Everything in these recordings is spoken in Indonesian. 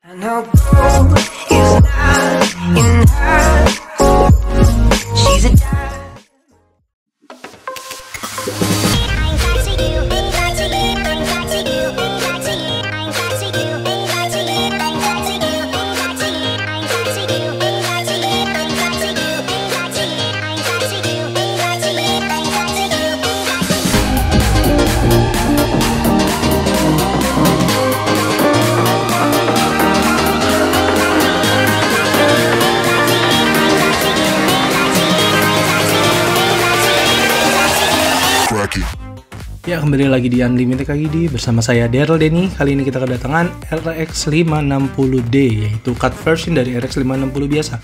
No gold is not in her. She's a Ya, kembali lagi di Unlimited KGD bersama saya Daryl Denny. Kali ini kita kedatangan RX 560D, yaitu cut version dari RX 560 biasa.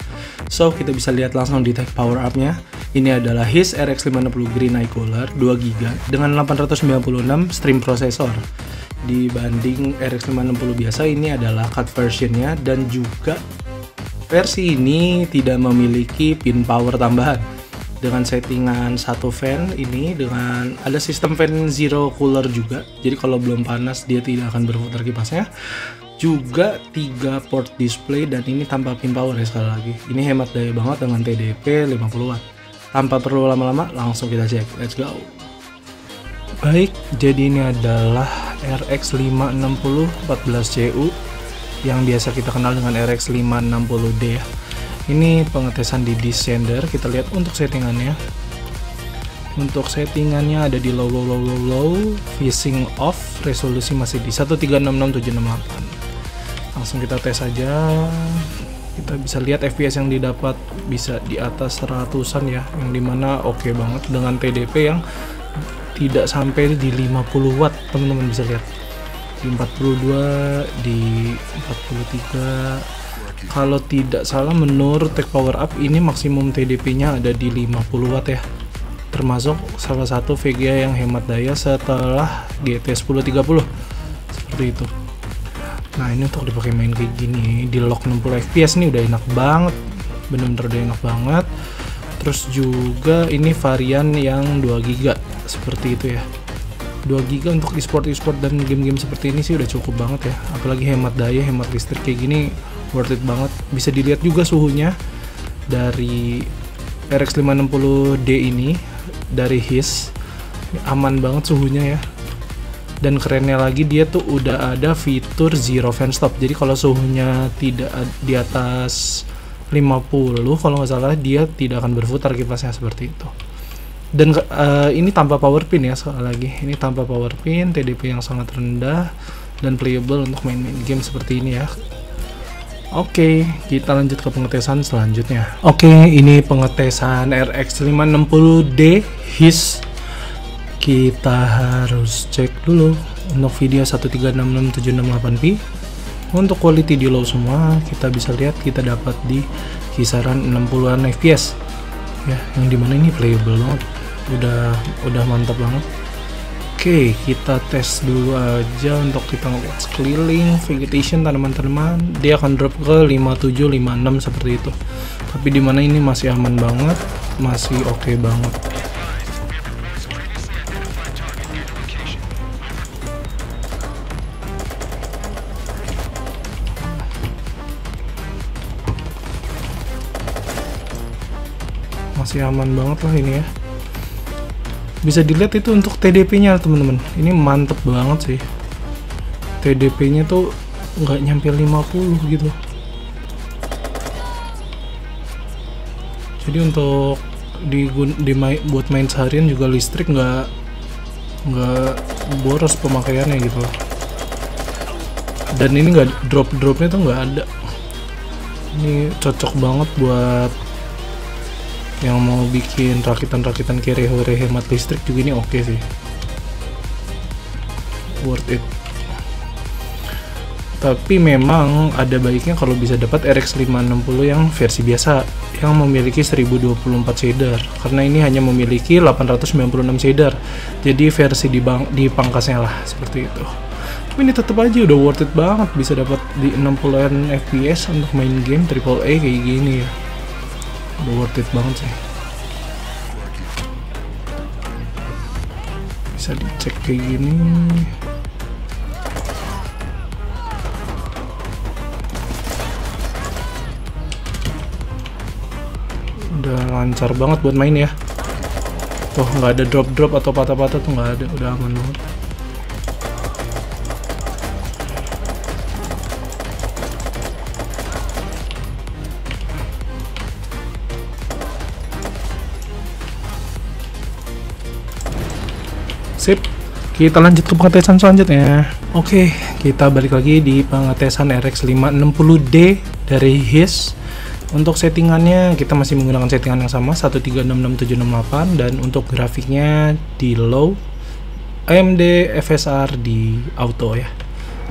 So, kita bisa lihat langsung di tag power up-nya. Ini adalah his RX 560 Green Eye Cooler 2GB dengan 896 stream processor. Dibanding RX 560 biasa, ini adalah cut versionnya, dan juga versi ini tidak memiliki pin power tambahan. Dengan settingan satu fan ini, dengan ada sistem fan zero cooler juga, jadi kalau belum panas dia tidak akan berputar kipasnya. Juga 3 port display, dan ini tanpa pin power ya. Sekali lagi, ini hemat daya banget dengan TDP 50 watt. Tanpa perlu lama-lama, langsung kita cek, let's go. Baik, jadi ini adalah RX 560 14CU yang biasa kita kenal dengan RX 560D ya. Ini pengetesan di Descender. Kita lihat untuk settingannya. Untuk settingannya ada di low, phasing off, resolusi masih di 1366768. Langsung kita tes aja. Kita bisa lihat FPS yang didapat bisa di atas 100-an ya, yang dimana oke banget dengan TDP yang tidak sampai di 50 watt. Teman-teman bisa lihat di 42, di 43. Kalau tidak salah, menurut tag power up ini maksimum TDP-nya ada di 50 watt ya. Termasuk salah satu VGA yang hemat daya setelah GT 1030. Seperti itu. Nah, ini untuk dipakai main kayak gini di lock 60 fps nih udah enak banget. Bener-bener udah enak banget. Terus juga ini varian yang 2GB seperti itu ya. 2GB untuk e-sport dan game-game seperti ini sih udah cukup banget ya. Apalagi hemat daya, hemat listrik kayak gini, worth it banget. Bisa dilihat juga suhunya dari RX 560D ini, dari his aman banget suhunya ya. Dan kerennya lagi, dia tuh udah ada fitur zero fan stop. Jadi kalau suhunya tidak di atas 50 kalau nggak salah, dia tidak akan berputar kipasnya seperti itu. Dan ini tanpa power pin ya, sekali lagi ini tanpa power pin, TDP yang sangat rendah dan playable untuk main-main game seperti ini ya. Oke, kita lanjut ke pengetesan selanjutnya. Oke, ini pengetesan RX 560D his. Kita harus cek dulu untuk video 1366768p. Untuk quality di low semua, kita bisa lihat kita dapat di kisaran 60-an fps ya, yang dimana ini playable banget, udah mantap banget. Oke, kita tes dulu aja untuk kita ngeliat sekeliling vegetation, tanaman-tanaman, dia akan drop ke 57, 56 seperti itu. Tapi dimana ini masih aman banget, masih oke banget. Masih aman banget lah ini ya. Bisa dilihat itu untuk TDP-nya teman-teman. Ini mantep banget sih. TDP-nya tuh nggak nyampe 50 gitu. Jadi untuk buat main seharian juga listrik nggak boros pemakaiannya gitu. Dan ini nggak dropnya tuh nggak ada. Ini cocok banget buat yang mau bikin rakitan kayak rehe hemat listrik juga, ini oke sih, worth it. Tapi memang ada baiknya kalau bisa dapat RX 560 yang versi biasa yang memiliki 1024 shader, karena ini hanya memiliki 896 shader, jadi versi di pangkasnya lah seperti itu. Tapi ini tetap aja udah worth it banget, bisa dapat di 60an fps untuk main game AAA kayak gini ya. Udah worth it banget sih. Bisa dicek kayak gini. udah lancar banget buat main ya. Tuh nggak ada drop atau patah-patah tuh, nggak ada, udah aman banget. Sip, kita lanjut ke pengetesan selanjutnya. Oke, kita balik lagi di pengetesan RX 560D dari HIS. Untuk settingannya kita masih menggunakan settingan yang sama 1366768, dan untuk grafiknya di low, AMD FSR di auto ya.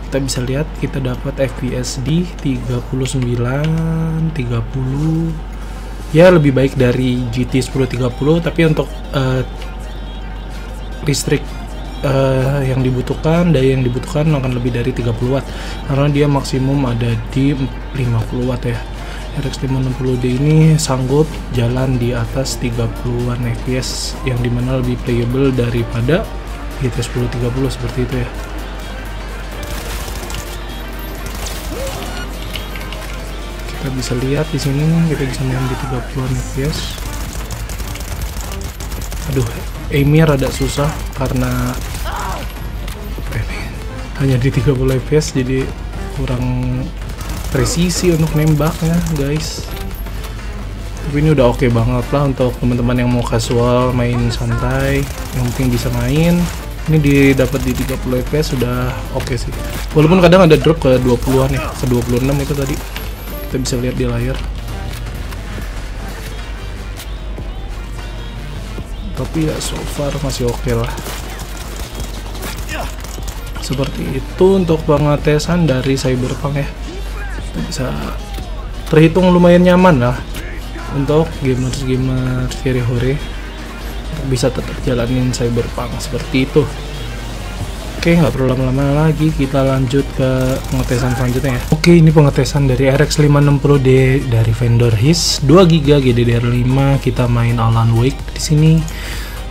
Kita bisa lihat kita dapat FPS di 39, 30. Ya lebih baik dari GT 1030, tapi untuk listrik yang dibutuhkan, daya yang dibutuhkan akan lebih dari 30 watt karena dia maksimum ada di 50 watt ya. RX 560D ini sanggup jalan di atas 30-an fps, yang dimana lebih playable daripada GT 1030 seperti itu ya. Kita bisa lihat di sini kita bisa main di 30-an fps. Aduh, aimnya rada susah karena hanya di 30 fps, jadi kurang presisi untuk nembaknya guys. Tapi ini udah oke banget lah untuk teman-teman yang mau casual main santai, yang penting bisa main. Ini didapat di 30 fps sudah oke sih, walaupun kadang ada drop ke 20-an ya, ke 26 itu tadi kita bisa lihat di layar. Tapi ya so far masih oke lah. Seperti itu untuk pengetesan dari Cyberpunk ya. Bisa terhitung lumayan nyaman lah untuk gamers very hore, bisa tetap jalanin Cyberpunk seperti itu. Oke, nggak perlu lama-lama lagi, kita lanjut ke pengetesan selanjutnya ya. Oke, ini pengetesan dari RX 560D dari vendor HIS 2GB GDDR5. Kita main Alan Wake di sini.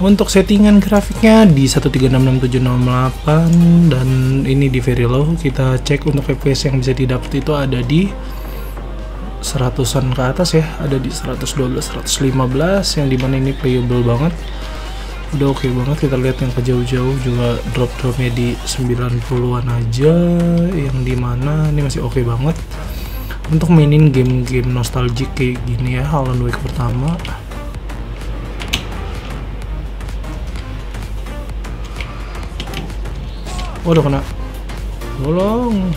Untuk settingan grafiknya di 1366768, dan ini di very low. Kita cek untuk FPS yang bisa didapat itu ada di 100-an ke atas ya, ada di 112, 115, yang dimana ini playable banget. Udah oke banget. Kita lihat yang ke jauh-jauh juga drop-dropnya di 90-an aja, yang dimana ini masih oke banget untuk mainin game-game nostalgic kayak gini ya. Alan Wake pertama. Oh, udah kena. Tolong.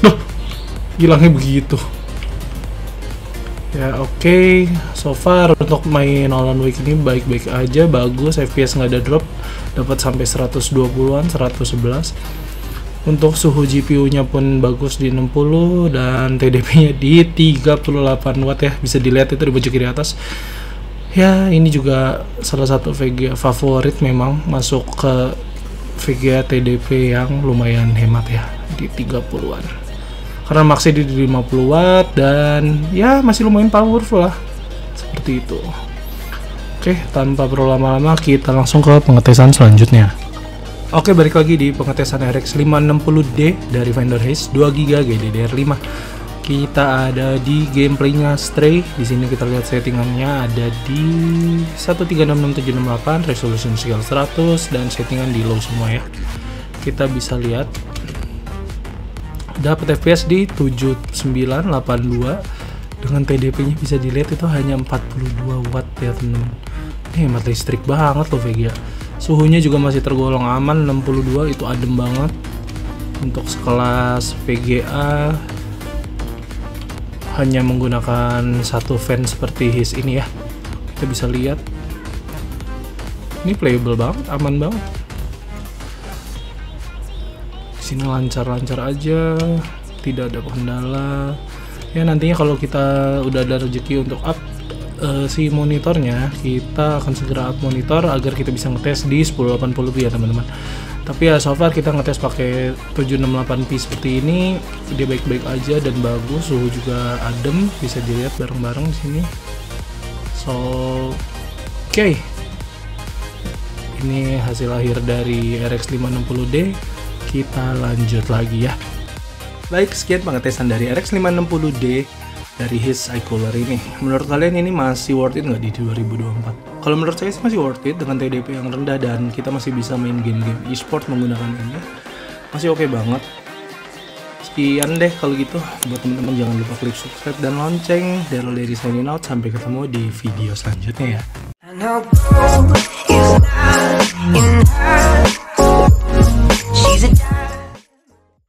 Duh, hilangnya begitu. Ya oke, so far untuk main Alan Wake ini baik-baik aja, bagus, FPS nggak ada drop, dapat sampai 120-an, 111. Untuk suhu GPU-nya pun bagus di 60, dan TDP-nya di 38 watt ya, bisa dilihat itu di pojok kiri atas. Ya ini juga salah satu VGA favorit, memang masuk ke VGA TDP yang lumayan hemat ya, di 30-an. Karena maksnya di 50 watt, dan ya masih lumayan powerful lah, seperti itu. Oke, tanpa perlu lama-lama kita langsung ke pengetesan selanjutnya. Oke, balik lagi di pengetesan RX 560D dari vendor HIS 2GB GDDR5. Kita ada di gameplaynya Stray. Di sini kita lihat settingannya ada di 1366768, resolution scale 100, dan settingan di low semua ya. Kita bisa lihat dapat FPS di 7982, dengan TDP-nya bisa dilihat itu hanya 42 watt ya teman-teman. Ini hemat listrik banget loh VGA. Suhunya juga masih tergolong aman, 62 itu adem banget. Untuk sekelas VGA hanya menggunakan satu fan seperti HIS ini ya. Kita bisa lihat ini playable banget, aman banget. Di sini lancar-lancar aja, tidak ada kendala. Ya nantinya kalau kita udah ada rezeki untuk up si monitornya, kita akan segera up monitor agar kita bisa ngetes di 1080p ya teman-teman. Tapi ya so far kita ngetes pakai 768p seperti ini, dia baik-baik aja dan bagus, suhu juga adem, bisa dilihat bareng-bareng di sini. So Oke, ini hasil akhir dari RX 560D. Kita lanjut lagi ya. Baik, sekian pengetesan dari RX 560D dari his iCooler ini. Menurut kalian ini masih worth it nggak di 2024? Kalau menurut saya sih masih worth it dengan TDP yang rendah dan kita masih bisa main game-game e-sport menggunakan ini. Masih oke banget. Sekian deh kalau gitu. Buat teman-teman jangan lupa klik subscribe dan lonceng. Dari signing out, sampai ketemu di video selanjutnya ya. I know gold is not enough.